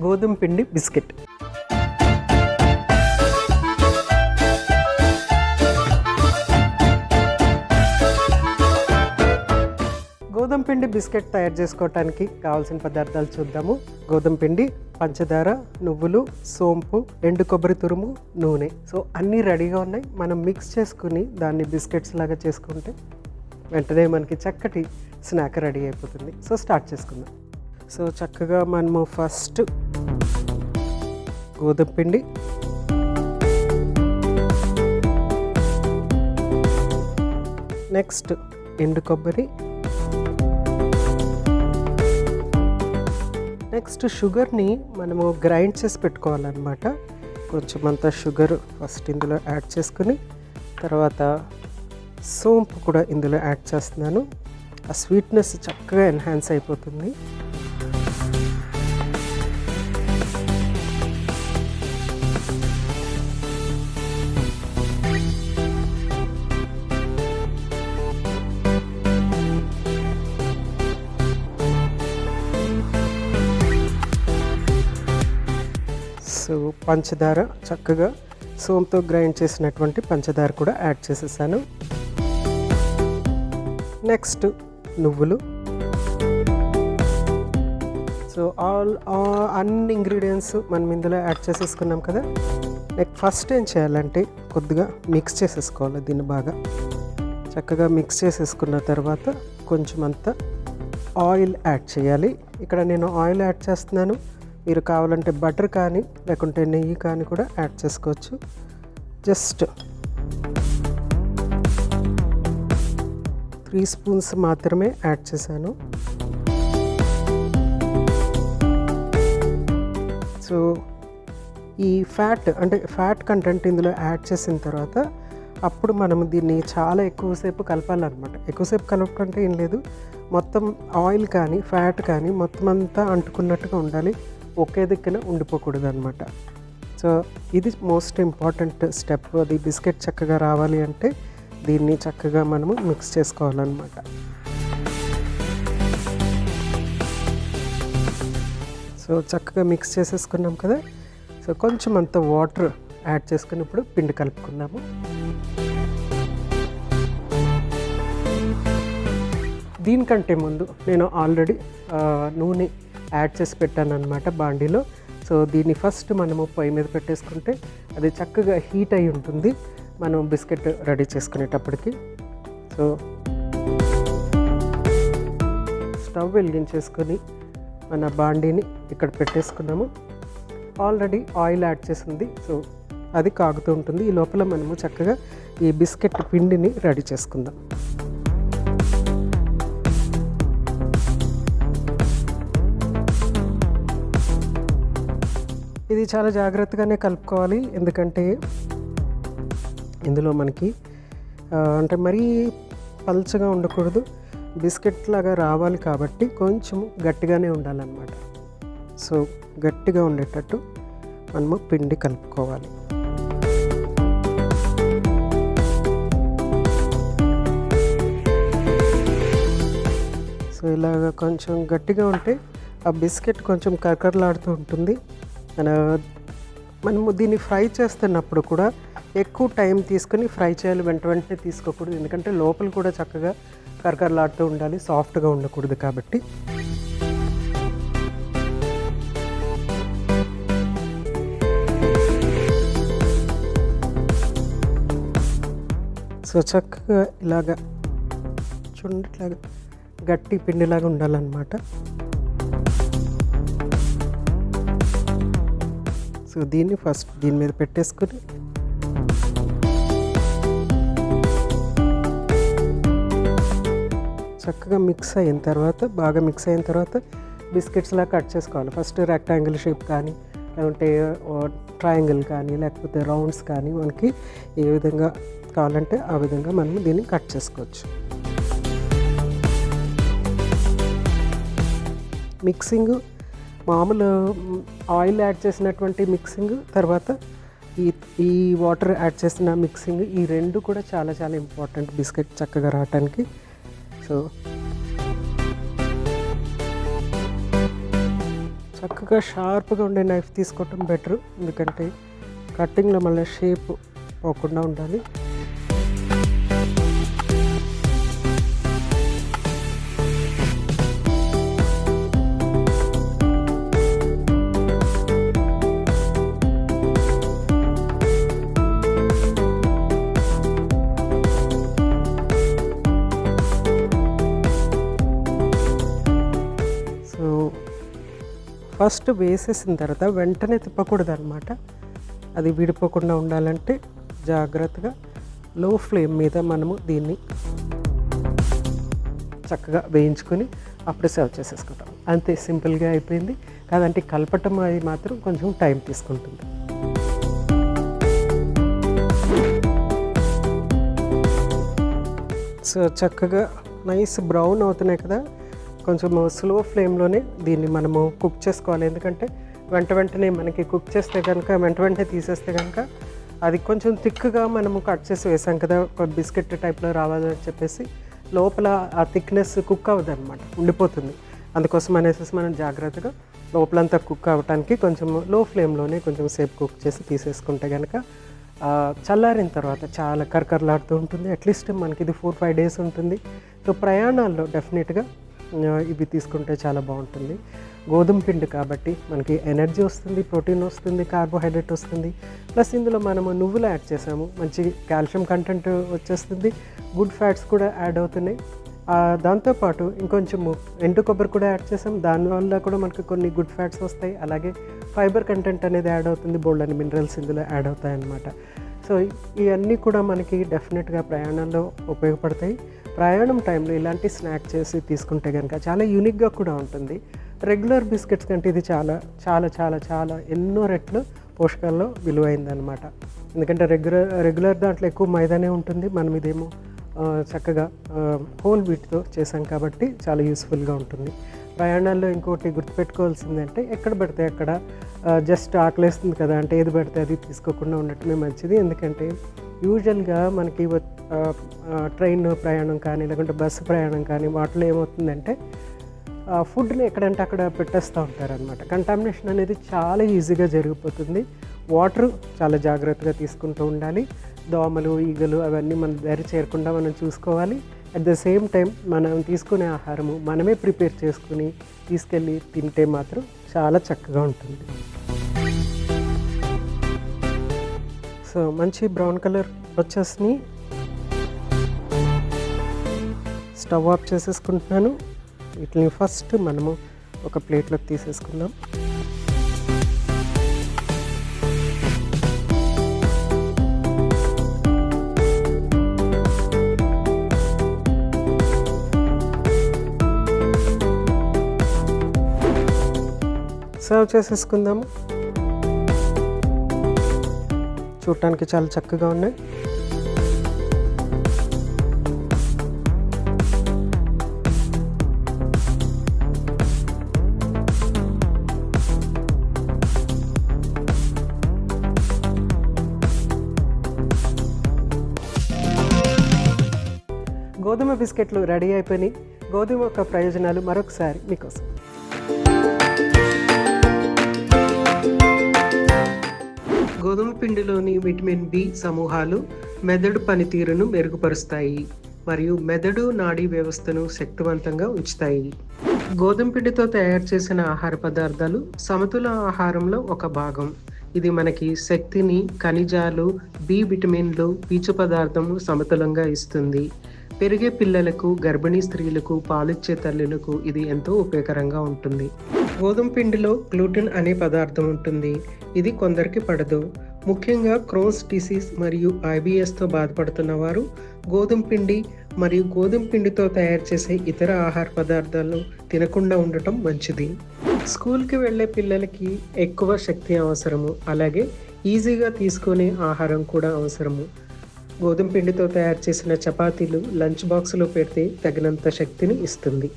గోధుమ పిండి బిస్కెట్. గోధుమ పిండి బిస్కెట్ తయారు చేసుకోవడానికి కావాల్సిన పదార్థాలు చూద్దాము. గోధుమ పిండి, పంచదార, నువ్వులు, సోంపు, ఎండు కొబ్బరి తురుము, నూనె. సో అన్నీ రెడీగా ఉన్నాయి. మనం మిక్స్ చేసుకుని దాన్ని బిస్కెట్స్ లాగా చేసుకుంటే వెంటనే మనకి చక్కటి స్నాక్ రెడీ అయిపోతుంది. సో స్టార్ట్ చేసుకుందాం. సో చక్కగా మనము ఫస్ట్ గోధుమ పిండి, నెక్స్ట్ ఎండు కొబ్బరి, నెక్స్ట్ షుగర్ని మనము గ్రైండ్ చేసి పెట్టుకోవాలన్నమాట. కొంచెం అంతా షుగర్ ఫస్ట్ ఇందులో యాడ్ చేసుకుని తర్వాత సోంపు కూడా ఇందులో యాడ్ చేస్తున్నాను. ఆ స్వీట్నెస్ చక్కగా ఎన్హాన్స్ అయిపోతుంది. సో పంచదార, చక్కగా సోంతో గ్రైండ్ చేసినటువంటి పంచదార కూడా యాడ్ చేసేసాను. నెక్స్ట్ నువ్వులు. సో అన్ని ఇంగ్రీడియంట్స్ మనం ఇందులో యాడ్ చేసేసుకున్నాం కదా. నెక్స్ట్ ఫస్ట్ ఏం చేయాలంటే కొద్దిగా మిక్స్ చేసేసుకోవాలి. దీన్ని బాగా చక్కగా మిక్స్ చేసేసుకున్న తర్వాత కొంచెం అంతా ఆయిల్ యాడ్ చేయాలి. ఇక్కడ నేను ఆయిల్ యాడ్ చేస్తున్నాను. మీరు కావాలంటే బటర్ కానీ లేకుంటే నెయ్యి కానీ కూడా యాడ్ చేసుకోవచ్చు. జస్ట్ 3 స్పూన్స్ మాత్రమే యాడ్ చేశాను. సో ఈ ఫ్యాట్ కంటెంట్ ఇందులో యాడ్ చేసిన తర్వాత అప్పుడు మనం దీన్ని చాలా ఎక్కువసేపు కలపాలన్నమాట. ఎక్కువసేపు కలపకంటే ఏం లేదు, మొత్తం ఆయిల్ కానీ ఫ్యాట్ కానీ మొత్తం అంతా అంటుకున్నట్టుగా ఉండాలి. ఒకే దిక్కున ఉండిపోకూడదు అనమాట. సో ఇది మోస్ట్ ఇంపార్టెంట్ స్టెప్. అది బిస్కెట్ చక్కగా రావాలి అంటే దీన్ని చక్కగా మనము మిక్స్ చేసుకోవాలన్నమాట. సో చక్కగా మిక్స్ చేసేసుకున్నాం కదా. సో కొంచెం అంత వాటర్ యాడ్ చేసుకుని ఇప్పుడు పిండి కలుపుకున్నాము. దీనికంటే ముందు నేను ఆల్రెడీ నూనె యాడ్ చేసి పెట్టాను అనమాట బాండీలో. సో దీన్ని ఫస్ట్ మనము పొయ్యి మీద పెట్టేసుకుంటే అది చక్కగా హీట్ అయి ఉంటుంది మనం బిస్కెట్ రెడీ చేసుకునేటప్పటికి. సో స్టవ్ వెలిగించేసుకొని మన బాండీని ఇక్కడ పెట్టేసుకున్నాము. ఆల్రెడీ ఆయిల్ యాడ్ చేసింది. సో అది కాగుతూ ఉంటుంది. ఈ లోపల మనము చక్కగా ఈ బిస్కెట్ పిండిని రెడీ చేసుకుందాం. ఇది చాలా జాగ్రత్తగానే కలుపుకోవాలి. ఎందుకంటే ఇందులో మనకి అంటే మరీ పల్చగా ఉండకూడదు, బిస్కెట్ లాగా రావాలి కాబట్టి కొంచెం గట్టిగానే ఉండాలన్నమాట. సో గట్టిగా ఉండేటట్టు మనము పిండి కలుపుకోవాలి. సో ఇలాగ కొంచెం గట్టిగా ఉంటే ఆ బిస్కెట్ కొంచెం కరకరలాడుతూ ఉంటుంది. మనము దీన్ని ఫ్రై చేస్తున్నప్పుడు కూడా ఎక్కువ టైం తీసుకుని ఫ్రై చేయాలి, వెంటనే తీసుకోకూడదు. ఎందుకంటే లోపల కూడా చక్కగా కరకరలాడుతూ ఉండాలి, సాఫ్ట్గా ఉండకూడదు కాబట్టి. సో చక్కగా ఇలాగా చూడండి, ఇట్లాగా గట్టి పిండిలాగా ఉండాలన్నమాట. సో దీన్ని ఫస్ట్ దీని మీద పెట్టేసుకుని చక్కగా మిక్స్ అయిన తర్వాత, బాగా మిక్స్ అయిన తర్వాత బిస్కెట్స్లా కట్ చేసుకోవాలి. ఫస్ట్ రెక్టాంగిల్ షేప్ కానీ లేకుంటే ట్రయాంగిల్ కానీ లేకపోతే రౌండ్స్ కానీ మనకి ఏ విధంగా కావాలంటే ఆ విధంగా మనం దీన్ని కట్ చేసుకోవచ్చు. మిక్సింగ్ మామూలు ఆయిల్ యాడ్ చేసినటువంటి మిక్సింగ్, తర్వాత ఈ వాటర్ యాడ్ చేసిన మిక్సింగ్, ఈ రెండు కూడా చాలా చాలా ఇంపార్టెంట్ బిస్కెట్ చక్కగా రావటానికి. సో చక్కగా షార్ప్గా ఉండే నైఫ్ తీసుకోవటం బెటర్, ఎందుకంటే కట్టింగ్లో మళ్ళీ షేప్ పోకుండా ఉండాలి. ఫస్ట్ వేసేసిన తర్వాత వెంటనే తిప్పకూడదు అనమాట. అది విడిపోకుండా ఉండాలంటే జాగ్రత్తగా లో ఫ్లేమ్ మీద మనము దీన్ని చక్కగా వేయించుకొని అప్పుడు సర్వ్ చేసేసుకుంటాం. అంతే, సింపుల్గా అయిపోయింది. కాదంటే కలపటం అది మాత్రం కొంచెం టైం తీసుకుంటుంది. సో చక్కగా నైస్ బ్రౌన్ అవుతున్నాయి కదా. కొంచెం స్లో ఫ్లేమ్లోనే దీన్ని మనము కుక్ చేసుకోవాలి. ఎందుకంటే వెంటనే మనకి కుక్ చేస్తే కనుక వెంటనే తీసేస్తే కనుక అది కొంచెం థిక్గా మనము కట్ చేసి వేసాం కదా, ఒక బిస్కెట్ టైప్లో రావాలని చెప్పేసి లోపల ఆ థిక్నెస్ కుక్ అవ్వదు అనమాట, ఉండిపోతుంది. అందుకోసం అనేసి మనం జాగ్రత్తగా లోపలంతా కుక్ అవ్వటానికి కొంచెం లో ఫ్లేమ్లోనే కొంచెం సేపు కుక్ చేసి తీసేసుకుంటే కనుక చల్లారిన తర్వాత చాలా కరకరలాడుతూ ఉంటుంది. అట్లీస్ట్ మనకి ఇది 4-5 డేస్ ఉంటుంది. సో ప్రయాణాల్లో డెఫినెట్గా ఇవి తీసుకుంటే చాలా బాగుంటుంది. గోధుమ పిండి కాబట్టి మనకి ఎనర్జీ వస్తుంది, ప్రోటీన్ వస్తుంది, కార్బోహైడ్రేట్ వస్తుంది. ప్లస్ ఇందులో మనము నువ్వులు యాడ్ చేసాము, మంచి కాల్షియం కంటెంట్ వచ్చేస్తుంది, గుడ్ ఫ్యాట్స్ కూడా యాడ్ అవుతున్నాయి. దాంతోపాటు ఇంకొంచెము ఎండు కొబ్బరి కూడా యాడ్ చేసాం, దానివల్ల కూడా మనకి కొన్ని గుడ్ ఫ్యాట్స్ వస్తాయి. అలాగే ఫైబర్ కంటెంట్ అనేది యాడ్ అవుతుంది, బోల్డ్ అని మినరల్స్ ఇందులో యాడ్ అవుతాయి అన్నమాట. సో ఇవన్నీ కూడా మనకి డెఫినెట్గా ప్రయాణంలో ఉపయోగపడతాయి. ప్రయాణం టైంలో ఇలాంటి స్నాక్ చేసి తీసుకుంటే కనుక చాలా యూనిక్గా కూడా ఉంటుంది. రెగ్యులర్ బిస్కెట్స్ కంటే ఇది చాలా చాలా చాలా చాలా ఎన్నో రెట్లు పోషకాల్లో విలువైందనమాట. ఎందుకంటే రెగ్యులర్ దాంట్లో ఎక్కువ మైదానే ఉంటుంది, మనం ఇదేమో చక్కగా హోల్ వీట్తో చేసాం కాబట్టి చాలా యూస్ఫుల్గా ఉంటుంది. ప్రయాణాల్లో ఇంకోటి గుర్తుపెట్టుకోవాల్సిందంటే ఎక్కడ పడితే అక్కడ జస్ట్ ఆకలేస్తుంది కదా అంటే ఏది పడితే అది తీసుకోకుండా ఉండటమే మంచిది. ఎందుకంటే యూజువల్గా మనకి ట్రైన్ ప్రయాణం కానీ లేకుంటే బస్సు ప్రయాణం కానీ వాటిలో ఏమవుతుందంటే ఫుడ్ని ఎక్కడంటే అక్కడ పెట్టేస్తూ ఉంటారనమాట. కంటామినేషన్ అనేది చాలా ఈజీగా జరిగిపోతుంది. వాటర్ చాలా జాగ్రత్తగా తీసుకుంటూ ఉండాలి. దోమలు, ఈగలు అవన్నీ మన దగ్గర చేరకుండా మనం చూసుకోవాలి. అట్ ద సేమ్ టైం మనం తీసుకునే ఆహారము మనమే ప్రిపేర్ చేసుకుని తీసుకెళ్ళి తింటే మాత్రం చాలా చక్కగా ఉంటుంది. సో మంచి బ్రౌన్ కలర్ వచ్చేసి స్టవ్ ఆఫ్ చేసేసుకుంటున్నాను. వీటిని ఫస్ట్ మనము ఒక ప్లేట్లోకి తీసేసుకుందాం. సర్వ్ చేసేసుకుందాము. చూడటానికి చాలా చక్కగా ఉన్నాయి. గోధుమ బిస్కెట్లు రెడీ అయిపోయినాయి. గోధుమ యొక్క ప్రయోజనాలు మరొకసారి మీకోసం. గోధుమ పిండిలోని విటమిన్ బి సమూహాలు మెదడు పనితీరును మెరుగుపరుస్తాయి మరియు మెదడు నాడీ వ్యవస్థను శక్తివంతంగా ఉంచుతాయి. గోధుమ పిండితో తయారు చేసిన ఆహార పదార్థాలు సమతుల ఆహారంలో ఒక భాగం. ఇది మనకి శక్తిని, ఖనిజాలు, బి విటమిన్లు, పీచు పదార్థము సమతులంగా ఇస్తుంది. పెరిగే పిల్లలకు, గర్భిణీ స్త్రీలకు, పాలిచ్చే తల్లులకు ఇది ఎంతో ఉపయోగకరంగా ఉంటుంది. గోధుమ పిండిలో గ్లూటెన్ అనే పదార్థం ఉంటుంది. ఇది కొందరికి పడదు. ముఖ్యంగా క్రోన్స్ డిసీజ్ మరియు IBSతో బాధపడుతున్న వారు గోధుమ పిండి మరియు గోధుమ పిండితో తయారు చేసే ఇతర ఆహార పదార్థాలను తినకుండా ఉండటం మంచిది. స్కూల్కి వెళ్ళే పిల్లలకి ఎక్కువ శక్తి అవసరము, అలాగే ఈజీగా తీసుకునే ఆహారం కూడా అవసరము. గోధుమ పిండితో తయారు చేసిన చపాతీలు లంచ్ బాక్స్లో పెడితే తగినంత శక్తిని ఇస్తుంది.